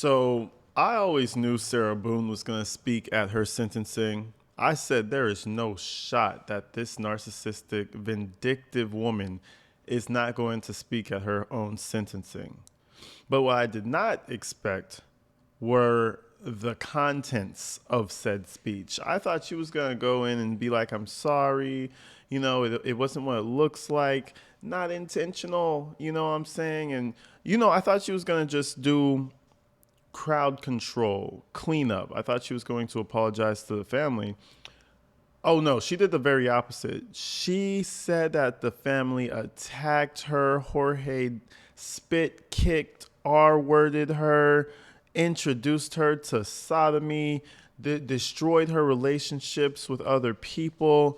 So I always knew Sarah Boone was going to speak at her sentencing. I said there is no shot that this narcissistic, vindictive woman is not going to speak at her own sentencing. But what I did not expect were the contents of said speech. I thought she was going to go in and be like, I'm sorry, it wasn't what it looks like, not intentional, you know what I'm saying? And, I thought she was going to just do crowd control, cleanup. I thought she was going to apologize to the family. Oh no, she did the very opposite. She said that the family attacked her. Jorge spit, kicked, R-worded her, introduced her to sodomy, destroyed her relationships with other people,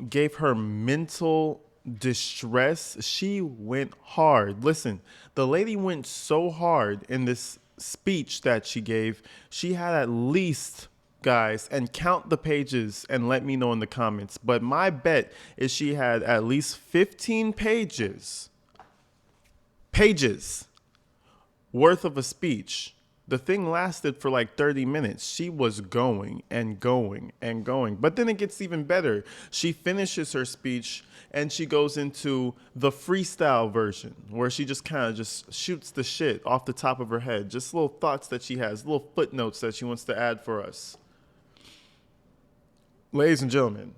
gave her mental distress. She went hard. Listen, the lady went so hard in this speech that she gave. She had at least, guys, and count the pages and let me know in the comments, but my bet is she had at least 15 pages worth of a speech. The thing lasted for like 30 minutes. She was going and going and going. But then it gets even better. She finishes her speech and she goes into the freestyle version where she just kind of just shoots the shit off the top of her head. Just little thoughts that she has, little footnotes that she wants to add for us. Ladies and gentlemen,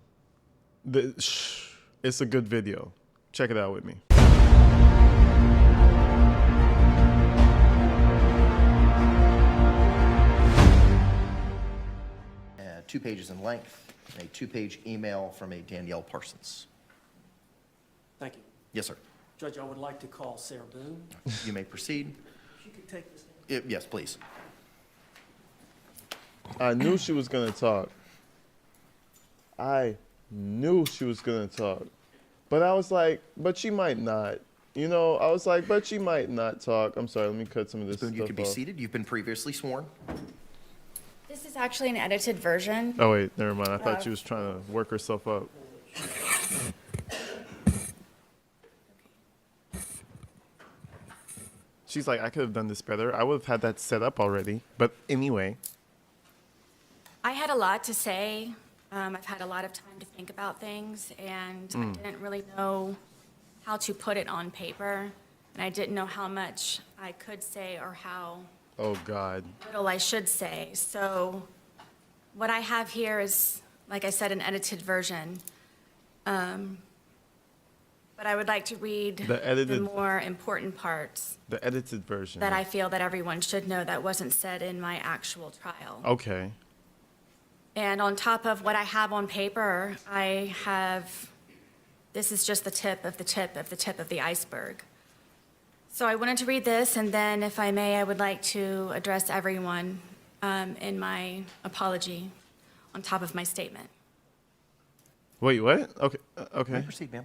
it's a good video. Check it out with me. 2 pages in length, a 2-page email from a Danielle Parsons. Thank you. Yes, sir. Judge, I would like to call Sarah Boone. You may proceed. If you could take this. Yes, please. I knew she was going to talk. I knew she was going to talk. But I was like, but she might not. I was like, but she might not talk. I'm sorry, let me cut some of this Boone, stuff you can be off. seated. You've been previously sworn. This is actually an edited version. Oh, wait, never mind. I thought she was trying to work herself up. She's like, I could have done this better. I would have had that set up already. But anyway. I had a lot to say. I've had a lot of time to think about things, and I didn't really know how to put it on paper, and I didn't know how much I could say or how Oh, God. little I should say. So what I have here is, like I said, an edited version. But I would like to read the more important parts The edited version. that I feel that everyone should know that wasn't said in my actual trial. Okay. And on top of what I have on paper, this is just the tip of the tip of the tip of the iceberg. So I wanted to read this, and then, if I may, I would like to address everyone in my apology on top of my statement. Wait, what? Okay. You may proceed, ma'am.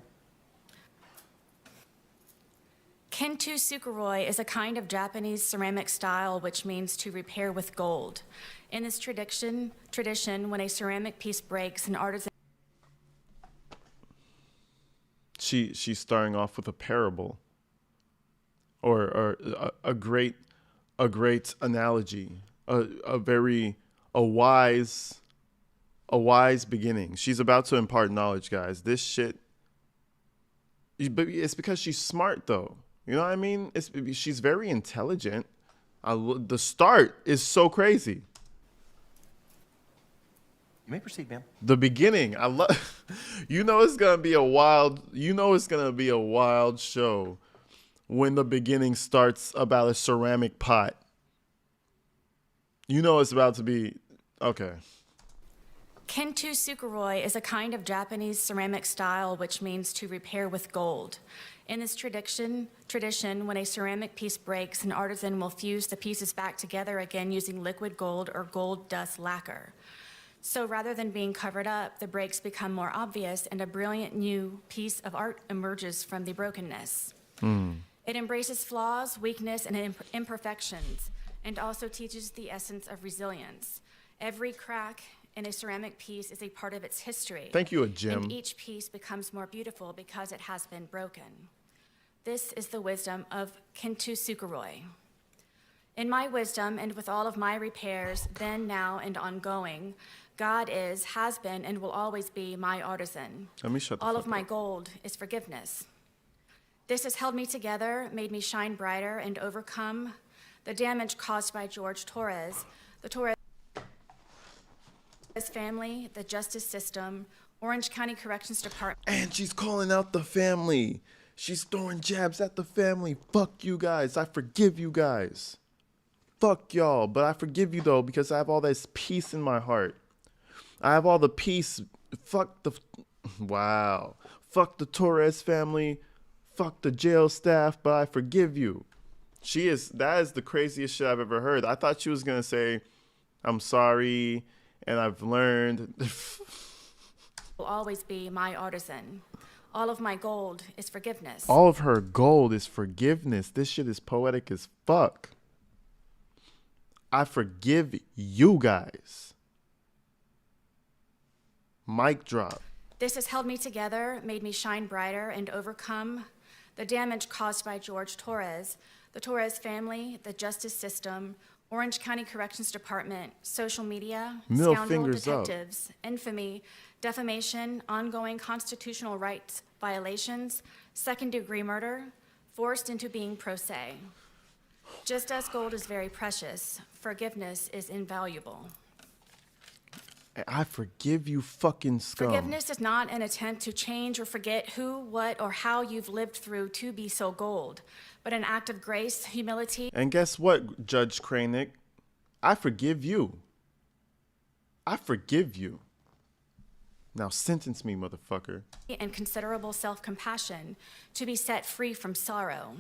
Kintsugi is a kind of Japanese ceramic style which means to repair with gold. In this tradition, when a ceramic piece breaks, an artisan... She's starting off with a parable. Or a great analogy. A wise beginning. She's about to impart knowledge, guys. This shit... But it's because she's smart, though. You know what I mean? She's very intelligent. The start is so crazy. You may proceed, ma'am. The beginning, I love. It's gonna be a wild. It's gonna be a wild show when the beginning starts about a ceramic pot. It's about to be okay. Kintsugi is a kind of Japanese ceramic style which means to repair with gold. In this tradition, when a ceramic piece breaks, an artisan will fuse the pieces back together again using liquid gold or gold dust lacquer. So rather than being covered up, the breaks become more obvious and a brilliant new piece of art emerges from the brokenness. It embraces flaws, weakness, and imperfections, and also teaches the essence of resilience. Every crack in a ceramic piece is a part of its history. Thank you, Jim. And each piece becomes more beautiful because it has been broken. This is the wisdom of Kintsugi. In my wisdom and with all of my repairs, then, now, and ongoing, God is, has been, and will always be my artisan. Let me shut the All fuck of my up. gold is forgiveness. This has held me together, made me shine brighter, and overcome the damage caused by George Torres, the Torres family, the justice system, Orange County Corrections Department. And she's calling out the family. She's throwing jabs at the family. Fuck you guys. I forgive you guys. Fuck y'all. But I forgive you though because I have all this peace in my heart. I have all the peace. Fuck the... Wow. Fuck the Torres family. Fuck the jail staff. But I forgive you. That is the craziest shit I've ever heard. I thought she was going to say, I'm sorry and I've learned. Will always be my artisan. All of my gold is forgiveness. All of her gold is forgiveness. This shit is poetic as fuck. I forgive you guys. Mic drop. This has held me together, made me shine brighter, and overcome the damage caused by George Torres, the Torres family, the justice system, Orange County Corrections Department, social media, Middle scoundrel fingers up. detectives, infamy, defamation, ongoing constitutional rights violations, second-degree murder, forced into being pro se. Just as gold is very precious, forgiveness is invaluable. I forgive you fucking scum. Forgiveness is not an attempt to change or forget who, what, or how you've lived through to be so gold, but an act of grace, humility, And guess what, Judge Kranick? I forgive you. I forgive you. Now sentence me, motherfucker. and considerable self-compassion to be set free from sorrow.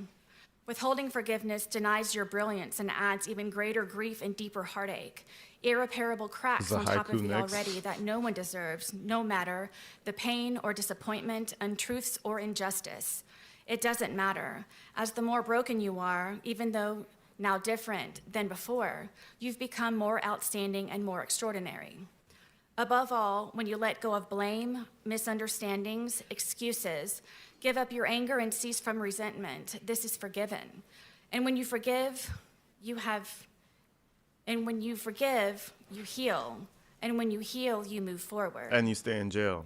Withholding forgiveness denies your brilliance and adds even greater grief and deeper heartache. Irreparable cracks Is a on top of haiku the next? already that no one deserves, no matter the pain or disappointment, untruths or injustice. It doesn't matter. As the more broken you are, even though now different than before, you've become more outstanding and more extraordinary. Above all, when you let go of blame, misunderstandings, excuses, give up your anger and cease from resentment, this is forgiven. And when you forgive, you heal. And when you heal, you move forward. And you stay in jail.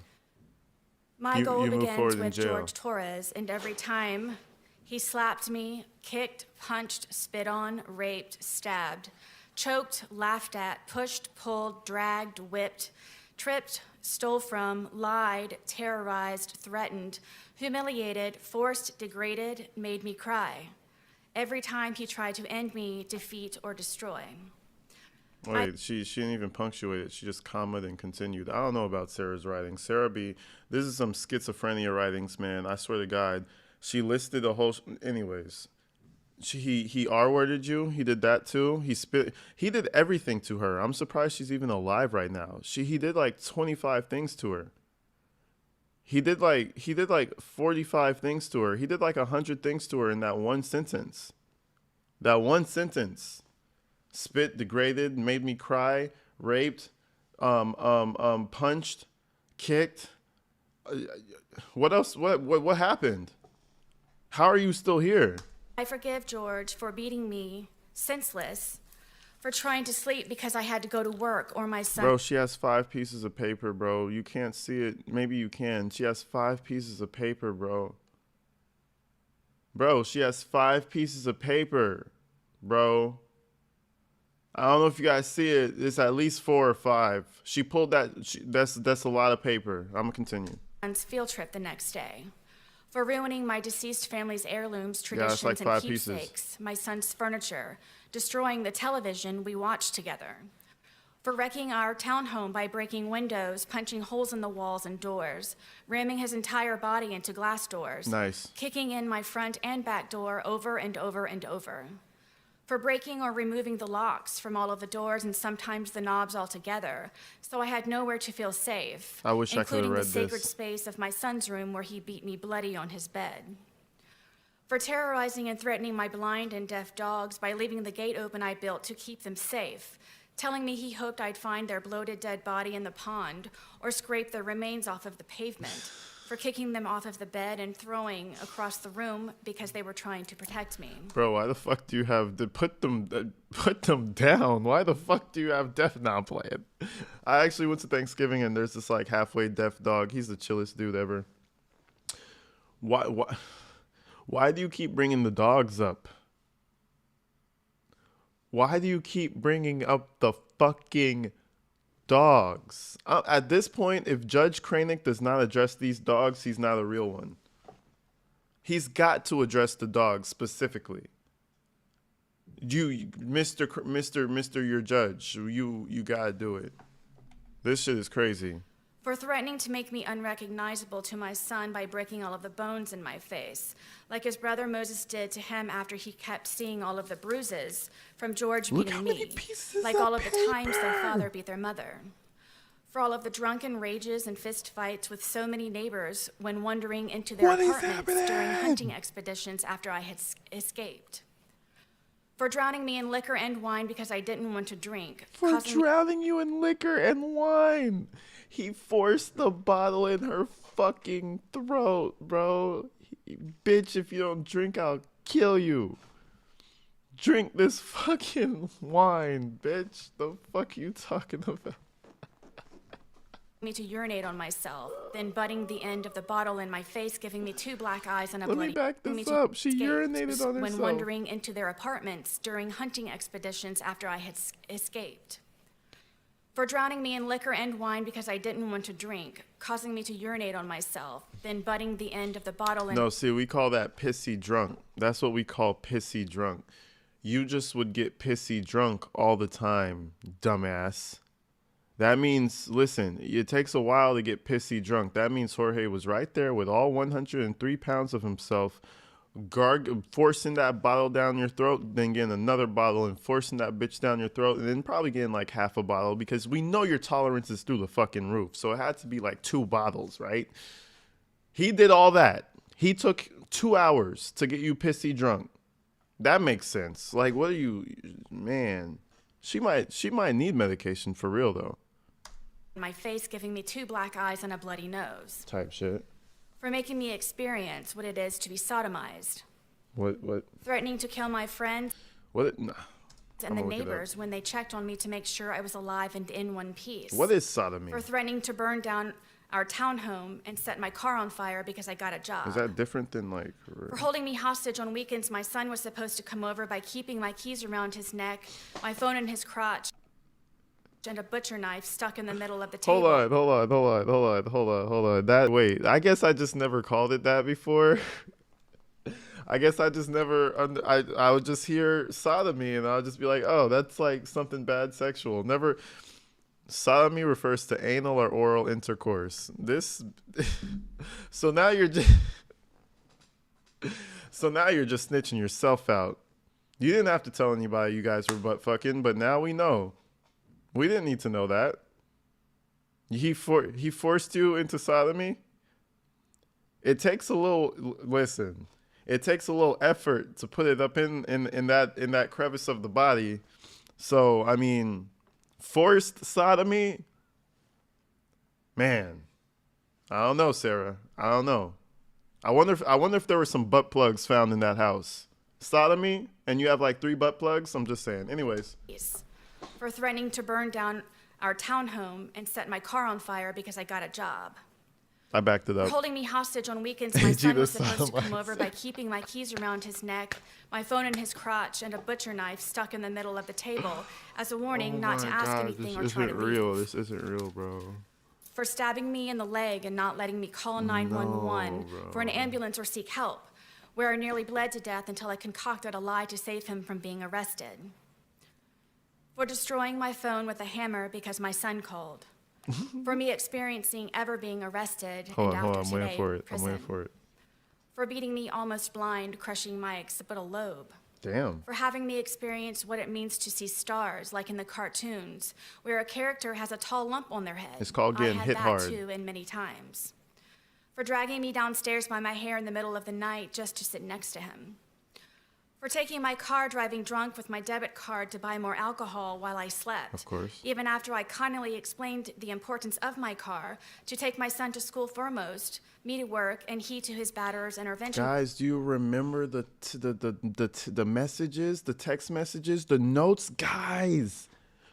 My You- goal you move begins forward in with jail. George Torres, and every time he slapped me, kicked, punched, spit on, raped, stabbed, choked, laughed at, pushed, pulled, dragged, whipped, tripped, stole from, lied, terrorized, threatened, humiliated, forced, degraded, made me cry. Every time he tried to end me, defeat, or destroy. Wait, she didn't even punctuate it. She just commaed and continued. I don't know about Sarah's writing. This is some schizophrenia writings, man. I swear to God. She listed a whole, anyways. He R-worded you. He did that too. He did everything to her. I'm surprised she's even alive right now. He did like 25 things to her. He did like 45 things to her. He did like 100 things to her in that one sentence. That one sentence. Spit, degraded, made me cry, raped, punched, kicked. What else? What happened? How are you still here? I forgive George for beating me senseless, for trying to sleep because I had to go to work, or my son. Bro, she has 5 pieces of paper, bro. You can't see it. Maybe you can. She has 5 pieces of paper, bro. Bro, she has 5 pieces of paper, bro. I don't know if you guys see it. It's at least 4 or 5. She pulled that. That's a lot of paper. I'm gonna continue. Son's field trip the next day, for ruining my deceased family's heirlooms, Yeah, that's traditions, like and 5 pieces. keepsakes, my son's furniture, destroying the television we watched together, for wrecking our townhome by breaking windows, punching holes in the walls and doors, ramming his entire body into glass doors, Nice. kicking in my front and back door over and over and over, for breaking or removing the locks from all of the doors and sometimes the knobs altogether, so I had nowhere to feel safe, I wish I could have including read the sacred this. space of my son's room where he beat me bloody on his bed. For terrorizing and threatening my blind and deaf dogs by leaving the gate open I built to keep them safe, telling me he hoped I'd find their bloated dead body in the pond or scrape their remains off of the pavement. for kicking them off of the bed and throwing across the room because they were trying to protect me. Bro, why the fuck do you have to put them down? Why the fuck do you have Deaf Now playing? I actually went to Thanksgiving and there's this like halfway deaf dog. He's the chillest dude ever. Why do you keep bringing the dogs up? Why do you keep bringing up the fucking dogs? At this point, if Judge Kranick does not address these dogs, he's not a real one. He's got to address the dogs specifically. Mr. Your judge, you gotta do it. This shit is crazy. For threatening to make me unrecognizable to my son by breaking all of the bones in my face, like his brother Moses did to him after he kept seeing all of the bruises from George beating me, like all of the times their father beat their mother. For all of the drunken rages and fist fights with so many neighbors when wandering into their apartments during hunting expeditions after I had escaped. For drowning me in liquor and wine because I didn't want to drink. For drowning you in liquor and wine. He forced the bottle in her fucking throat, bro. Bitch, if you don't drink, I'll kill you. Drink this fucking wine, bitch. The fuck you talking about? Me to urinate on myself, then butting the end of the bottle in my face, giving me 2 black eyes and a bloody... Let me back this up. She urinated on herself. When wandering into their apartments during hunting expeditions after I had escaped. For drowning me in liquor and wine because I didn't want to drink, causing me to urinate on myself, then butting the end of the bottle in... No, see, we call that pissy drunk. That's what we call pissy drunk. You just would get pissy drunk all the time, dumbass. That means, listen, it takes a while to get pissy drunk. That means Jorge was right there with all 103 pounds of himself, forcing that bottle down your throat, then getting another bottle and forcing that bitch down your throat, and then probably getting like half a bottle because we know your tolerance is through the fucking roof. So it had to be like 2 bottles, right? He did all that. He took 2 hours to get you pissy drunk. That makes sense. Like, what are you, man? She might need medication for real though. My face, giving me 2 black eyes and a bloody nose. Type shit. For making me experience what it is to be sodomized. What? Threatening to kill my friends. Nah. And the neighbors when they checked on me to make sure I was alive and in one piece. What is sodomy? For threatening to burn down our townhome and set my car on fire because I got a job. Is that different than like... For holding me hostage on weekends, my son was supposed to come over by keeping my keys around his neck, my phone in his crotch, and a butcher knife stuck in the middle of the table. Hold on. Wait, I guess I just never called it that before. I guess I just never, I would just hear sodomy and I would just be like, oh, that's like something bad sexual. Never, sodomy refers to anal or oral intercourse. So now you're just snitching yourself out. You didn't have to tell anybody you guys were butt fucking, but now we know. We didn't need to know that. He forced you into sodomy. It takes a little effort to put it up in that crevice of the body. So I mean, forced sodomy. Man, I don't know, Sarah. I don't know. I wonder if there were some butt plugs found in that house. Sodomy, and you have like 3 butt plugs. I'm just saying. Anyways. For threatening to burn down our townhome and set my car on fire because I got a job. I backed it up. For holding me hostage on weekends, my son was supposed to come over by keeping my keys around his neck, my phone in his crotch, and a butcher knife stuck in the middle of the table as a warning not to ask anything or try to leave. This isn't real, bro. For stabbing me in the leg and not letting me call 911 for an ambulance or seek help, where I nearly bled to death until I concocted a lie to save him from being arrested. For destroying my phone with a hammer because my son called. For me experiencing ever being arrested Hold and on, after I'm waiting for it. prison. I'm waiting for it. For beating me almost blind, crushing my occipital lobe. Damn. For having me experience what it means to see stars, like in the cartoons, where a character has a tall lump on their head. It's called getting hit hard. I had that too, and many times. For dragging me downstairs by my hair in the middle of the night just to sit next to him. For taking my car driving drunk with my debit card to buy more alcohol while I slept. Of course. Even after I kindly explained the importance of my car to take my son to school foremost, me to work, and he to his batterer's intervention. Guys, do you remember the messages, the text messages, the notes? Guys,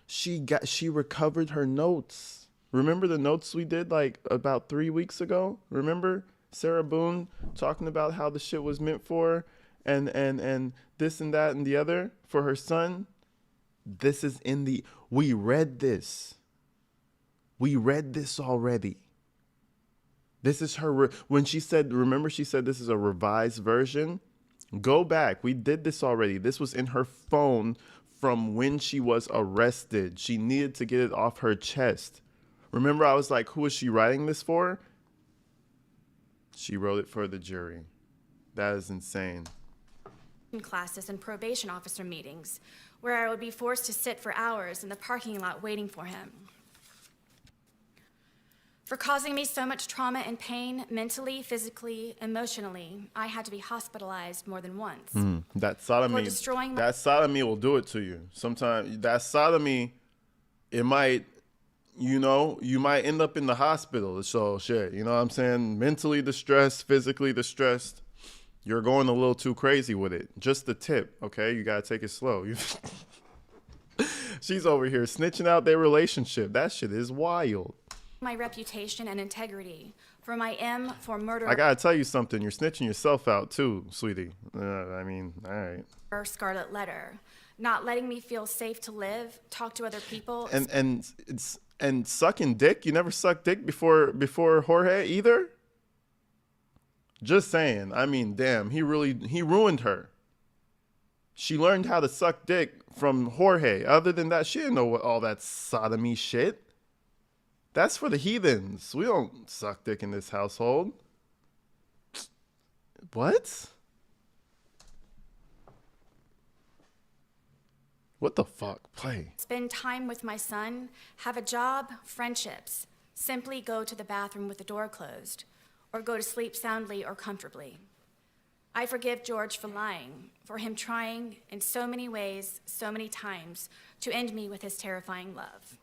she recovered her notes. Remember the notes we did like about 3 weeks ago? Remember Sarah Boone talking about how the shit was meant for and this and that and the other for her son? This is we read this. We read this already. This is her, when she said, remember she said this is a revised version? Go back. We did this already. This was in her phone from when she was arrested. She needed to get it off her chest. Remember I was like, who is she writing this for? She wrote it for the jury. That is insane. Classes and probation officer meetings, where I would be forced to sit for hours in the parking lot waiting for him. For causing me so much trauma and pain, mentally, physically, emotionally, I had to be hospitalized more than once. That sodomy, destroying my- that sodomy will do it to you. Sometimes that sodomy, it might, you might end up in the hospital. So shit, you know what I'm saying? Mentally distressed, physically distressed. You're going a little too crazy with it. Just the tip, okay? You gotta take it slow. She's over here snitching out their relationship. That shit is wild. My reputation and integrity, for my M for murder. I gotta tell you something. You're snitching yourself out too, sweetie. I mean, all right. Or scarlet letter, not letting me feel safe to live, talk to other people. And sucking dick. You never sucked dick before Jorge either. Just saying. I mean, damn. He ruined her. She learned how to suck dick from Jorge. Other than that, she didn't know what all that sodomy shit. That's for the heathens. We don't suck dick in this household. What? What the fuck? Play. Spend time with my son, have a job, friendships. Simply go to the bathroom with the door closed, or go to sleep soundly or comfortably. I forgive George for lying, for him trying in so many ways, so many times, to end me with his terrifying love.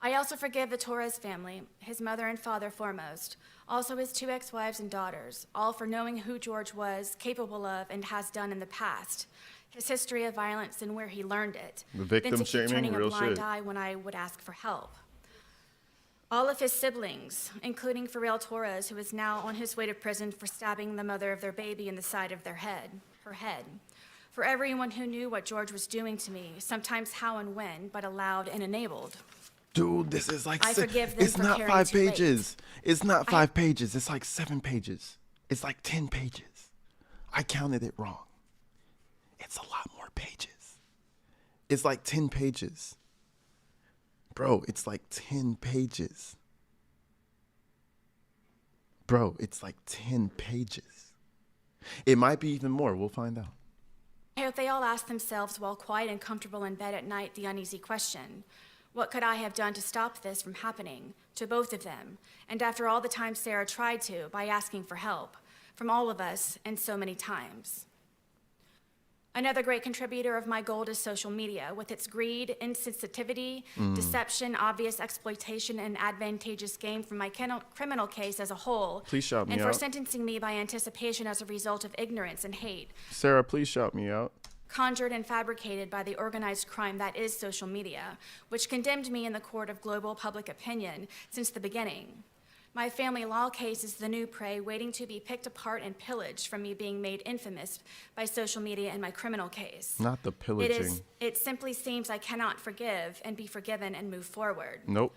I also forgive the Torres family, his mother and father foremost, also his 2 ex-wives and daughters, all for knowing who George was capable of and has done in the past, his history of violence and where he learned it, The victim then to keep shaming, turning real a blind shit. eye when I would ask for help. All of his siblings, including Farrell Torres, who is now on his way to prison for stabbing the mother of their baby in the side of her head. For everyone who knew what George was doing to me, sometimes how and when, but allowed and enabled. Dude, this is like I forgive them it's for not caring 5 too late. pages. It's not 5 pages. It's like 7 pages. It's like 10 pages. I counted it wrong. It's a lot more pages. It's like 10 pages. Bro, it's like 10 pages. Bro, it's like 10 pages. It might be even more. We'll find out. I hope they all ask themselves while quiet and comfortable in bed at night the uneasy question, what could I have done to stop this from happening to both of them? And after all the times Sarah tried to, by asking for help from all of us and so many times. Another great contributor of my gold is social media, with its greed, insensitivity, deception, obvious exploitation, and advantageous gain from my criminal case as a whole. Please shout me and for out. sentencing me by anticipation as a result of ignorance and hate, Sarah, please shout me out. conjured and fabricated by the organized crime that is social media, which condemned me in the court of global public opinion since the beginning. My family law case is the new prey waiting to be picked apart and pillaged from me being made infamous by social media in my criminal case. Not the pillaging. It simply seems I cannot forgive and be forgiven and move forward. Nope.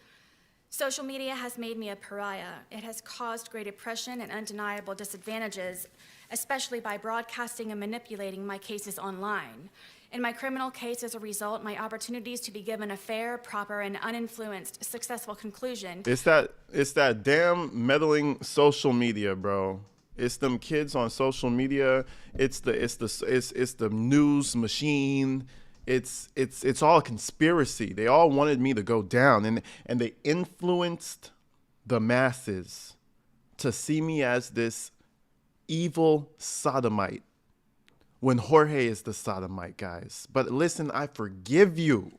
Social media has made me a pariah. It has caused great oppression and undeniable disadvantages, especially by broadcasting and manipulating my cases online. In my criminal case, as a result, my opportunities to be given a fair, proper, and uninfluenced, successful conclusion. It's that damn meddling social media, bro. It's them kids on social media. It's the news machine. It's all a conspiracy. They all wanted me to go down, and they influenced the masses to see me as this evil sodomite when Jorge is the sodomite, guys. But listen, I forgive you.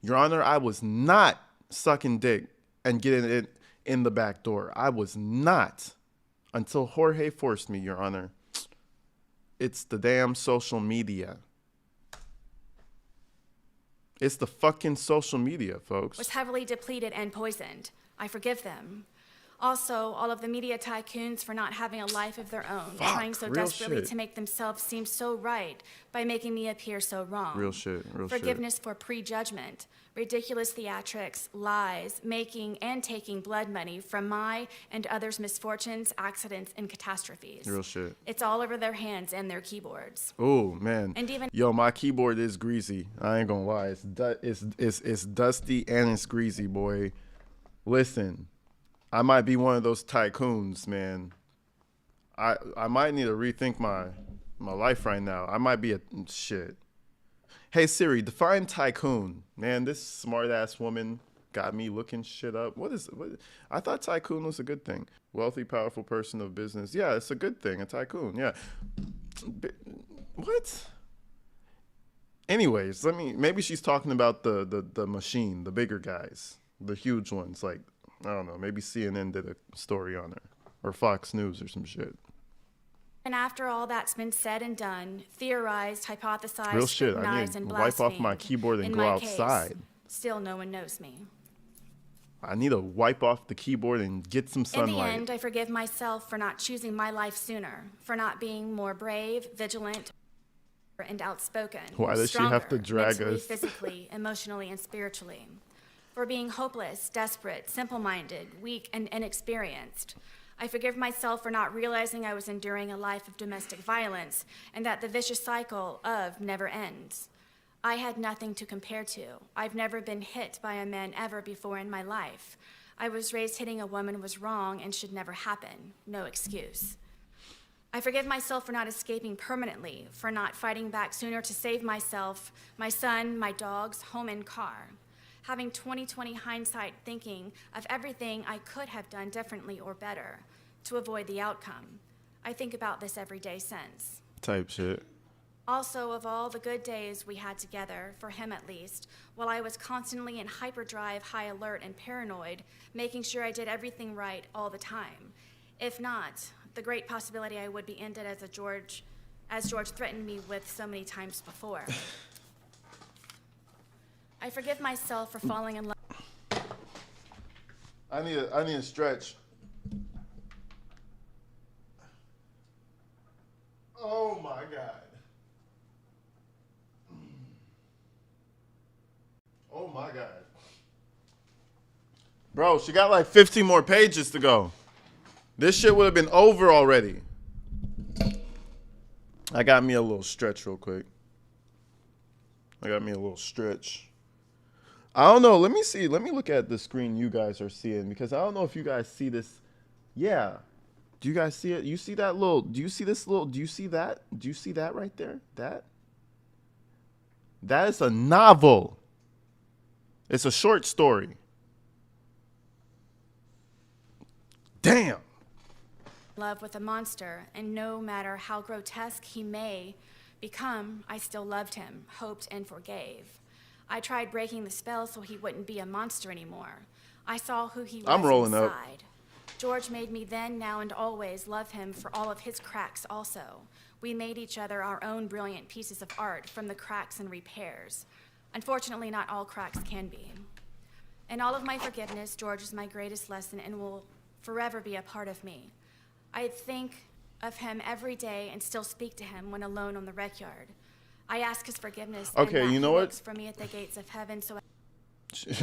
Your Honor, I was not sucking dick and getting it in the back door. I was not. Until Jorge forced me, Your Honor. It's the damn social media. It's the fucking social media, folks. Was heavily depleted and poisoned. I forgive them. Also, all of the media tycoons for not having a life of their own, trying so real desperately shit. to make themselves seem so right by making me appear so wrong. Real shit, real shit. Forgiveness for prejudgment, ridiculous theatrics, lies, making and taking blood money from my and others' misfortunes, accidents, and catastrophes. Real shit. It's all over their hands and their keyboards. Oh, man. And even- Yo, my keyboard is greasy. I ain't gonna lie. It's dusty and it's greasy, boy. Listen, I might be one of those tycoons, man. I might need to rethink my life right now. I might be a shit. Hey Siri, define tycoon. Man, this smart ass woman got me looking shit up. What? I thought tycoon was a good thing. Wealthy, powerful person of business. Yeah, it's a good thing. A tycoon. Yeah. What? Anyways, maybe she's talking about the machine, the bigger guys, the huge ones. Like, I don't know. Maybe CNN did a story on her, or Fox News or some shit. And after all that's been said and done, theorized, hypothesized, Real shit. I need scrutinized, to and wipe off my blasphemed, keyboard and in go my outside. case, still no one knows me. I need to wipe off the keyboard and get some In sunlight. the end, I forgive myself for not choosing my life sooner, for not being more brave, vigilant, and outspoken. Why does she have to stronger, drag mentally, us? physically, emotionally, and spiritually. For being hopeless, desperate, simple-minded, weak, and inexperienced. I forgive myself for not realizing I was enduring a life of domestic violence and that the vicious cycle of never ends. I had nothing to compare to. I've never been hit by a man ever before in my life. I was raised hitting a woman was wrong and should never happen. No excuse. I forgive myself for not escaping permanently, for not fighting back sooner to save myself, my son, my dogs, home, and car. Having 20/20 hindsight thinking of everything I could have done differently or better to avoid the outcome. I think about this every day since. Type shit. Also, of all the good days we had together, for him at least, while I was constantly in hyperdrive, high alert, and paranoid, making sure I did everything right all the time. If not, the great possibility I would be ended as George threatened me with so many times before. I forgive myself for falling in love. I need a stretch. Oh my God. Oh my God. Bro, she got like 15 more pages to go. This shit would have been over already. I got me a little stretch real quick. I got me a little stretch. I don't know. Let me see. Let me look at the screen you guys are seeing because I don't know if you guys see this. Yeah. Do you guys see it? You see that little, do you see this little, do you see that? Do you see that right there? That is a novel. It's a short story. Damn. Love with a monster, and no matter how grotesque he may become, I still loved him, hoped, and forgave. I tried breaking the spell so he wouldn't be a monster anymore. I saw who he was I'm rolling up. inside. George made me then, now, and always love him for all of his cracks also. We made each other our own brilliant pieces of art from the cracks and repairs. Unfortunately, not all cracks can be. In all of my forgiveness, George is my greatest lesson and will forever be a part of me. I think of him every day and still speak to him when alone on the rec yard. I ask his forgiveness. Okay, and you know he what? looks for me at the gates of heaven. So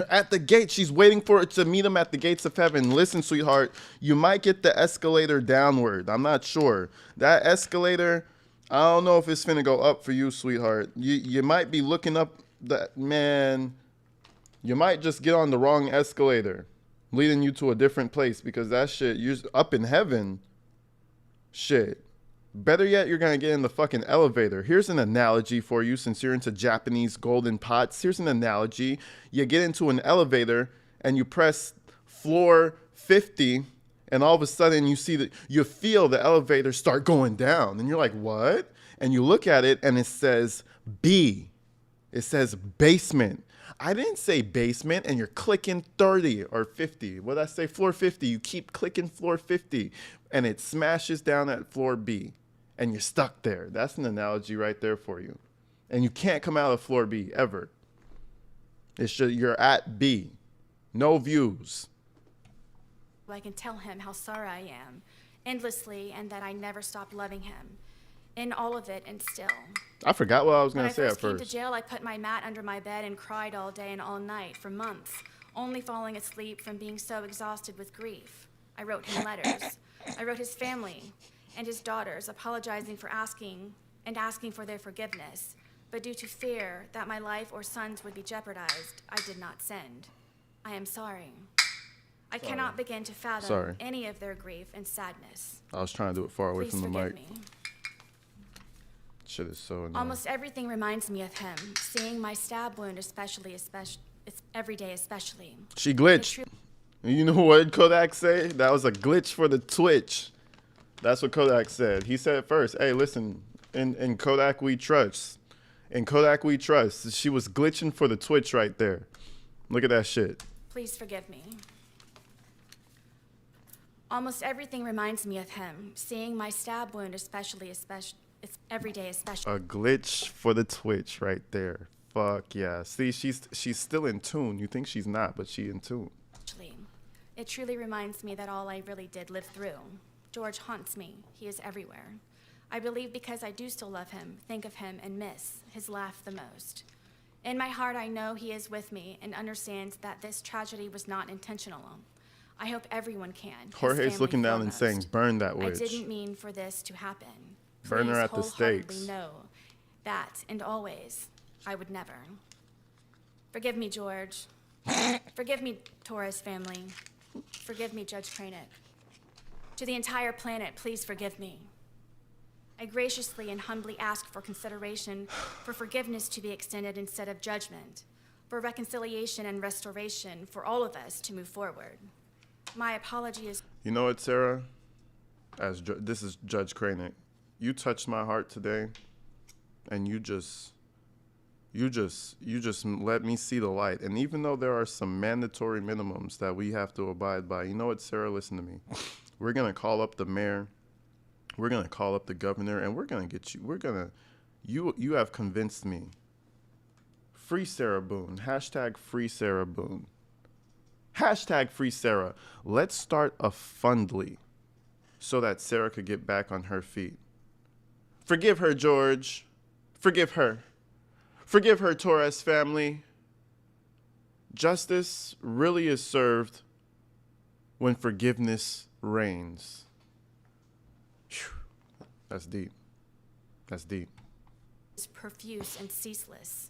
At the gate, she's waiting for it to meet him at the gates of heaven. Listen, sweetheart, you might get the escalator downward. I'm not sure. That escalator, I don't know if it's finna go up for you, sweetheart. You might be looking up that, man, you might just get on the wrong escalator, leading you to a different place because that shit, you're up in heaven. Shit. Better yet, you're going to get in the fucking elevator. Here's an analogy for you since you're into Japanese golden pots. Here's an analogy. You get into an elevator and you press floor 50 and all of a sudden you feel the elevator start going down and you're like, what? and you look at it and it says B. It says basement. I didn't say basement, and you're clicking 30 or 50. What did I say? Floor 50. You keep clicking floor 50, and it smashes down at floor B, and you're stuck there. That's an analogy right there for you. And you can't come out of floor B ever. You're at B. No views. I can tell him how sorry I am, endlessly, and that I never stopped loving him. In all of it, and still. I forgot what I was When going I to say at first came to first. jail, I put my mat under my bed and cried all day and all night for months, only falling asleep from being so exhausted with grief. I wrote him letters. I wrote his family and his daughters, apologizing for asking for their forgiveness. But due to fear that my life or sons would be jeopardized, I did not send. I am sorry. I cannot begin to fathom any of their grief and sadness. I was trying to do it far away Please from the forgive mic. me. Shit is so annoying. Almost everything reminds me of him, seeing my stab wound especially, it's every day especially. She glitched. You know what Kodak say? That was a glitch for the Twitch. That's what Kodak said. He said it first. Hey, listen, in Kodak we trust. In Kodak we trust. She was glitching for the Twitch right there. Look at that shit. Please forgive me. Almost everything reminds me of him, seeing my stab wound especially, it's every day especially. A glitch for the Twitch right there. Fuck yeah. See, she's still in tune. You think she's not, but she in tune. It truly reminds me that all I really did live through. George haunts me. He is everywhere. I believe because I do still love him, think of him, and miss his laugh the most. In my heart, I know he is with me and understands that this tragedy was not intentional. I hope everyone can. Jorge's looking down and saying, burn that witch. I didn't mean for this to happen. Burn her Please at the wholeheartedly stakes. know that, and always, I would never. Forgive me, George. Forgive me, Torres family. Forgive me, Judge Cranick. To the entire planet, please forgive me. I graciously and humbly ask for consideration, for forgiveness to be extended instead of judgment, for reconciliation and restoration for all of us to move forward. My apology is... You know what, Sarah? This is Judge Cranick. You touched my heart today, and you just let me see the light. And even though there are some mandatory minimums that we have to abide by, you know what, Sarah? Listen to me. We're gonna call up the mayor. We're gonna call up the governor, and we're gonna get you. You have convinced me. Free Sarah Boone. Hashtag free Sarah Boone. Hashtag free Sarah. Let's start a fundly so that Sarah could get back on her feet. Forgive her, George. Forgive her. Forgive her, Torres family. Justice really is served when forgiveness reigns. Whew. That's deep. That's deep. Is profuse and ceaseless.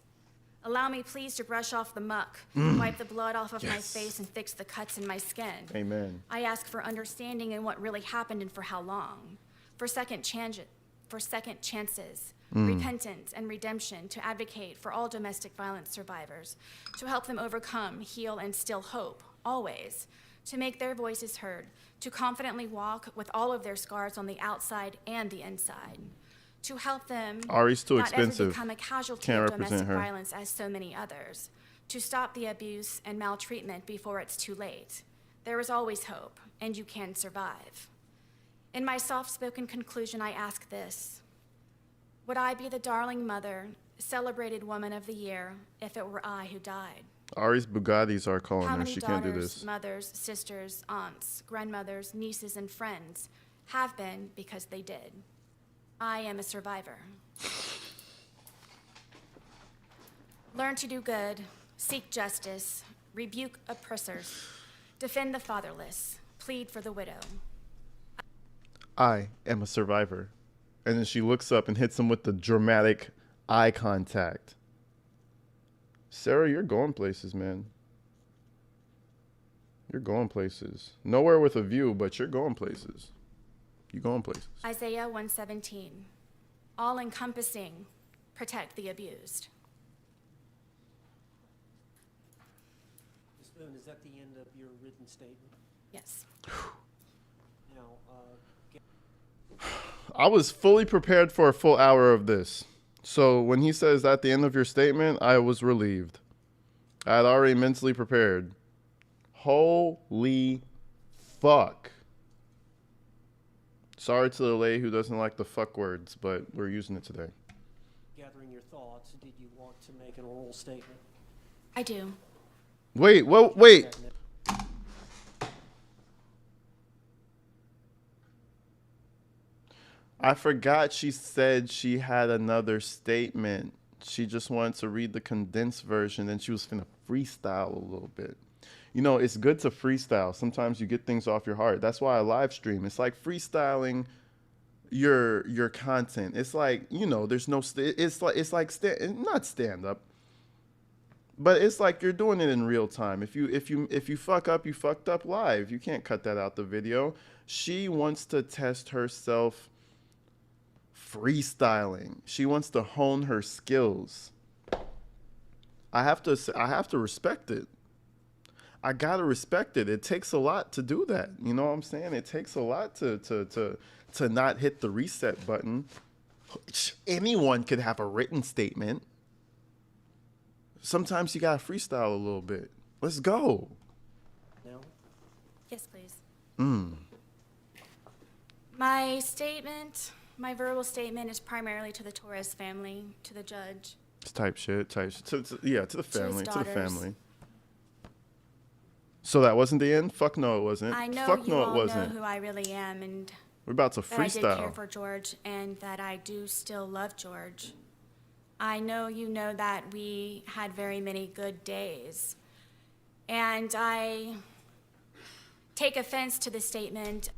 Allow me, please, to brush off the muck, wipe the blood off of my face, and fix the cuts in my skin. Amen. I ask for understanding in what really happened and for how long. For second chances, repentance, and redemption, to advocate for all domestic violence survivors, to help them overcome, heal, and still hope, always, to make their voices heard, to confidently walk with all of their scars on the outside and the inside, to help them Ari's too not ever expensive. become a casualty Can't of represent domestic her. violence as so many others, to stop the abuse and maltreatment before it's too late. There is always hope, and you can survive. In my soft-spoken conclusion, I ask this: would I be the darling mother, celebrated woman of the year, if it were I who died? Ari's Bugattis are calling How her. many She can't do daughters, this. mothers, sisters, aunts, grandmothers, nieces, and friends have been because they did? I am a survivor. Learn to do good, seek justice, rebuke oppressors, defend the fatherless, plead for the widow. I am a survivor. And then she looks up and hits him with the dramatic eye contact. Sarah, you're going places, man. You're going places. Nowhere with a view, but you're going places. You're going places. Isaiah 1:17, all-encompassing, protect the abused. Ms. Boone, is that the end of your written statement? Yes. Now, I was fully prepared for a full hour of this. So when he says at the end of your statement, I was relieved. I had already mentally prepared. Holy fuck. Sorry to the lady who doesn't like the fuck words, but we're using it today. Gathering your thoughts, did you want to make an oral statement? I do. Wait, wait. I forgot she said she had another statement. She just wanted to read the condensed version, and she was finna freestyle a little bit. You know, it's good to freestyle. Sometimes you get things off your heart. That's why I live stream. It's like freestyling your content. It's like, you know, there's no it's like not stand up. But it's like you're doing it in real time. If you fuck up, you fucked up live. You can't cut that out the video. She wants to test herself freestyling. She wants to hone her skills. I have to respect it. I gotta respect it. It takes a lot to do that. You know what I'm saying? It takes a lot to not hit the reset button. Anyone could have a written statement. Sometimes you gotta freestyle a little bit. Let's go. No? Yes, please. My verbal statement is primarily to the Torres family, to the judge. It's type shit. To the family. To the daughters. family. So that wasn't the end? Fuck no, it wasn't. I know Fuck you no, all it wasn't. know who I really am, and We're about to that I did care freestyle. for George, and that I do still love George. I know you know that we had very many good days, and I take offense to the statement.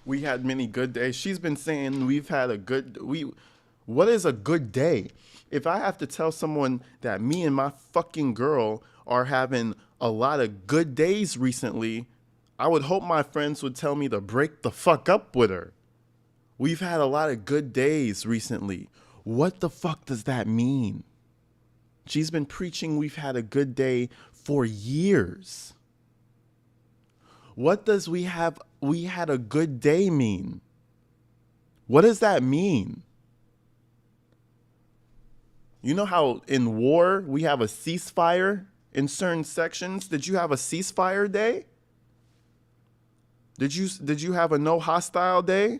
We had many good days. She's been saying we've had a good what is a good day? If I have to tell someone that me and my fucking girl are having a lot of good days recently, I would hope my friends would tell me to break the fuck up with her. We've had a lot of good days recently. What the fuck does that mean? She's been preaching we've had a good day for years. What does we had a good day mean? What does that mean? You know how in war we have a ceasefire in certain sections? Did you have a ceasefire day? Did you have a no hostile day?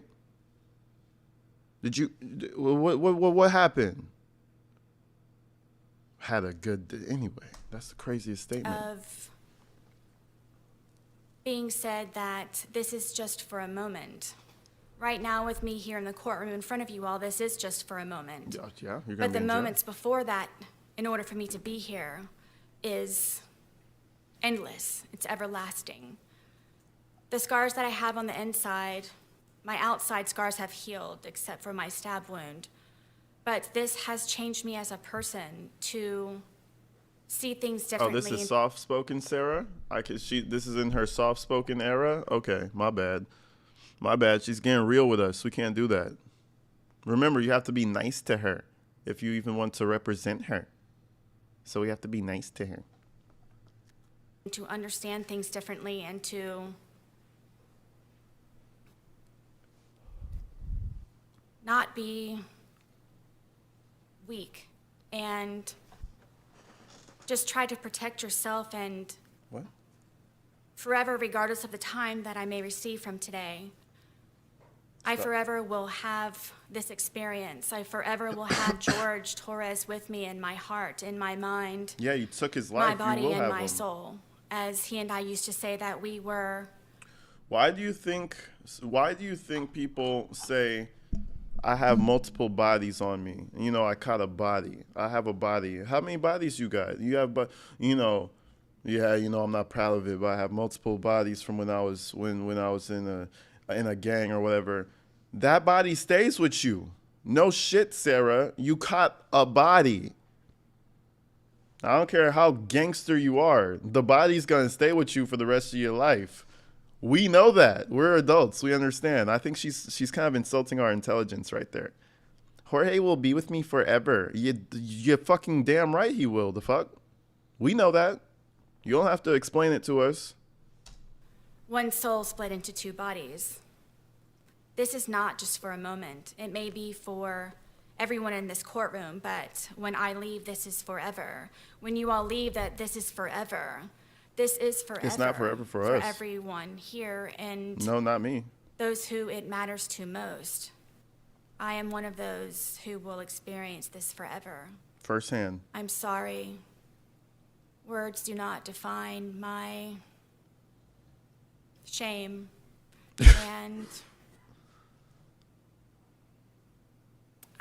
What happened? Had a good day. Anyway, that's the craziest statement. Of being said that this is just for a moment. Right now with me here in the courtroom in front of you all, this is just for a moment. Yeah, you're gonna But be the in jail. moments before that, in order for me to be here, is endless. It's everlasting. The scars that I have on the inside, my outside scars have healed, except for my stab wound. But this has changed me as a person to see things Oh, differently. this is soft-spoken Sarah? This is in her soft-spoken era? Okay, my bad. My bad. She's getting real with us. We can't do that. Remember, you have to be nice to her if you even want to represent her. So we have to be nice to her. To understand things differently and to not be weak and just try to protect yourself and What? forever, regardless of the time that I may receive from today, I forever will have this experience. I forever will have George Torres with me in my heart, in my mind, Yeah, you took his my life. body, You will and have my him. soul. As he and I used to say that we were. Why do you think people say I have multiple bodies on me? You know, I caught a body. I have a body. How many bodies you got? You have, but I'm not proud of it, but I have multiple bodies from when I was in a gang or whatever. That body stays with you. No shit, Sarah. You caught a body. I don't care how gangster you are. The body's going to stay with you for the rest of your life. We know that. We're adults. We understand. I think she's kind of insulting our intelligence right there. Jorge will be with me forever. You're fucking damn right he will. The fuck? We know that. You don't have to explain it to us. One soul split into two bodies. this is not just for a moment. It may be for everyone in this courtroom, but when I leave, this is forever. When you all leave, that this is forever. This is forever. It's not forever for us. For everyone here and No, not me. those who it matters to most. I am one of those who will experience this forever. Firsthand. I'm sorry. Words do not define my shame. And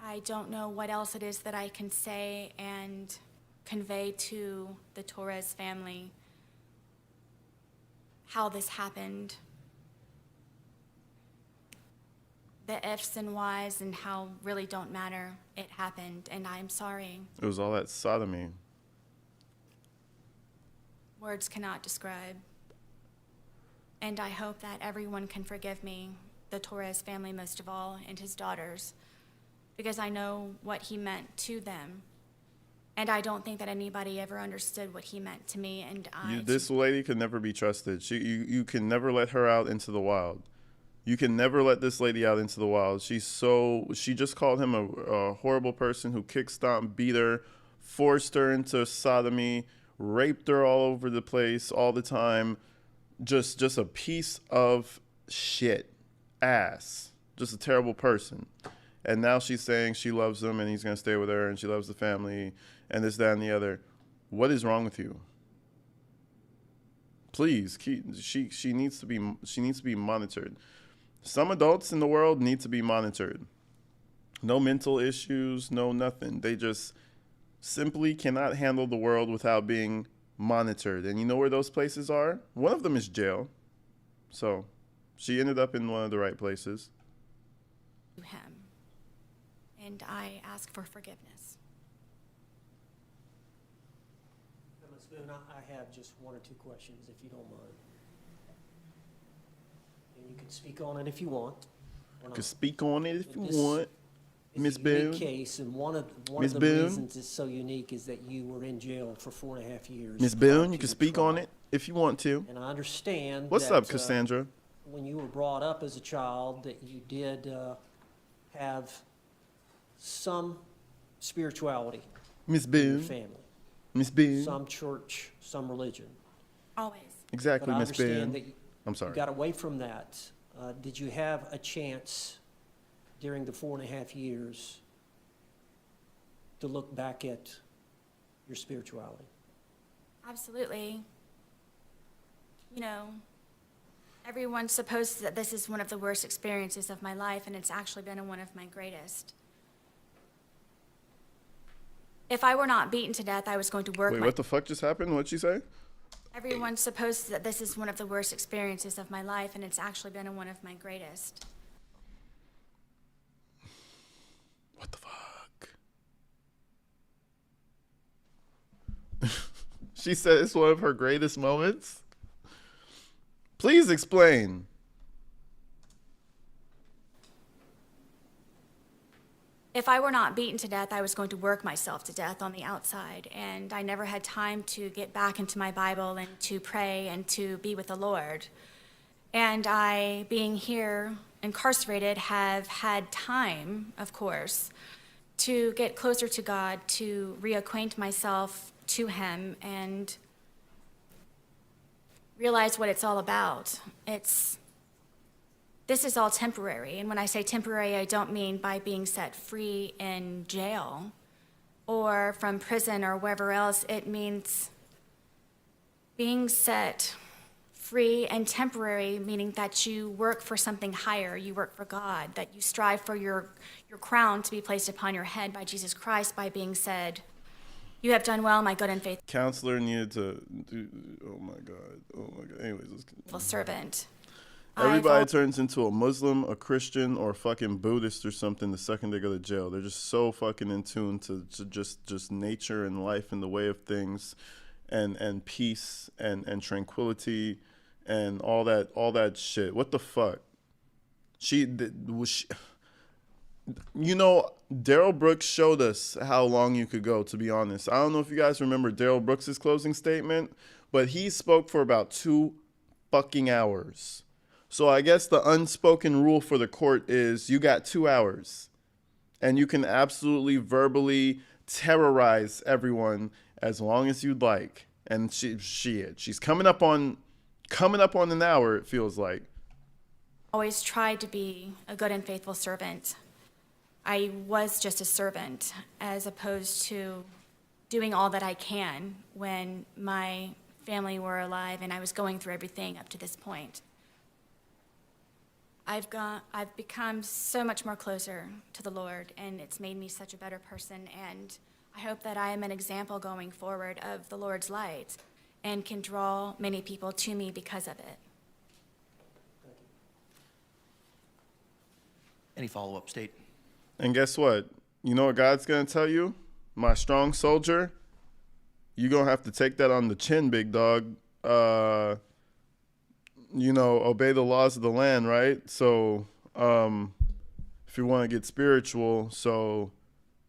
I don't know what else it is that I can say and convey to the Torres family how this happened. The ifs and whys and how really don't matter. It happened, and I'm sorry. It was all that sodomy. Words cannot describe. And I hope that everyone can forgive me, the Torres family most of all, and his daughters, because I know what he meant to them. And I don't think that anybody ever understood what he meant to me. And This lady could never be trusted. You can never let her out into the wild. You can never let this lady out into the wild. She just called him a horrible person who kick stomped, beat her, forced her into sodomy, raped her all over the place all the time. Just a piece of shit. Ass. Just a terrible person. And now she's saying she loves him and he's going to stay with her and she loves the family and this, that, and the other. What is wrong with you? Please, she needs to be monitored. Some adults in the world need to be monitored. No mental issues, no nothing. They just simply cannot handle the world without being monitored. And you know where those places are? One of them is jail. So she ended up in one of the right places. him. And I ask for forgiveness. Ms. Boone, I have just one or two questions, if you don't mind. And you can speak on it if you want. You can speak on it if you This want. It's Miss a unique Boone? case, and one of Miss the Boone? reasons it's so unique is that you were in jail for 4.5 years. Miss prior Boone, to you can your speak on trial. it if you want to. And I understand What's that, up, Cassandra? when you were brought up as a child, that you did have some spirituality Miss in your Boone. family, Miss Boone. some church, some religion. Always. Exactly, But I Miss understand Boone. that I'm you sorry. got away from that. Did you have a chance during the 4.5 years to look back at your spirituality? Absolutely. You know, everyone supposes that this is one of the worst experiences of my life, and it's actually been one of my greatest. If I were not beaten to death, I was going to work Wait, my... what the fuck just happened? What'd she say? Everyone supposes that this is one of the worst experiences of my life, and it's actually been one of my greatest. What the fuck? She said it's one of her greatest moments. Please explain. If I were not beaten to death, I was going to work myself to death on the outside, and I never had time to get back into my Bible and to pray and to be with the Lord. And I, being here incarcerated, have had time, of course, to get closer to God, to reacquaint myself to Him, and realize what it's all about. This is all temporary, and when I say temporary, I don't mean by being set free in jail or from prison or wherever else. It means being set free and temporary, meaning that you work for something higher, you work for God, that you strive for your crown to be placed upon your head by Jesus Christ by being said, "You have done well, my good and Counselor needed to do. Oh my god. Anyways, faithful servant." everybody turns into a Muslim, a Christian, or a fucking Buddhist or something the second they go to jail. They're just so fucking in tune to just nature and life and the way of things, and peace and tranquility and all that shit. What the fuck? You know, Daryl Brooks showed us how long you could go, to be honest. I don't know if you guys remember Daryl Brooks' closing statement, but he spoke for about 2 fucking hours. So I guess the unspoken rule for the court is you got 2 hours, and you can absolutely verbally terrorize everyone as long as you'd like. And she's coming up on an hour, it feels like. Always tried to be a good and faithful servant. I was just a servant as opposed to doing all that I can when my family were alive and I was going through everything up to this point. I've become so much more closer to the Lord, and it's made me such a better person, and I hope that I am an example going forward of the Lord's light and can draw many people to me because of it. Any follow-up, State? And guess what? You know what God's going to tell you? My strong soldier, you're going to have to take that on the chin, big dog. Obey the laws of the land, right? So if you want to get spiritual, so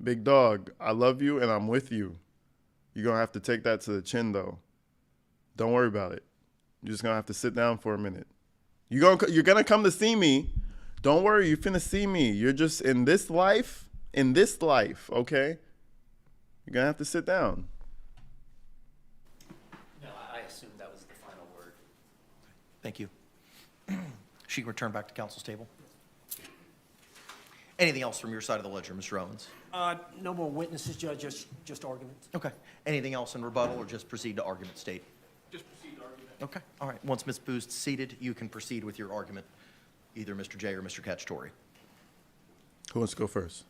big dog, I love you and I'm with you. You're going to have to take that to the chin, though. Don't worry about it. You're just going to have to sit down for a minute. You're gonna come to see me. Don't worry, you're finna see me. You're just in this life, okay? You're gonna have to sit down. No, I assume that was the final word. Thank you. She can return back to council's table. Anything else from your side of the ledger, Mr. Owens? No more witnesses, Judge, just arguments. Okay. Anything else in rebuttal, or just proceed to argument, State? Just proceed to argument. Okay, all right. Once Ms. Booth's seated, you can proceed with your argument, either Mr. J or Mr. Cacciatore. Who wants to go first?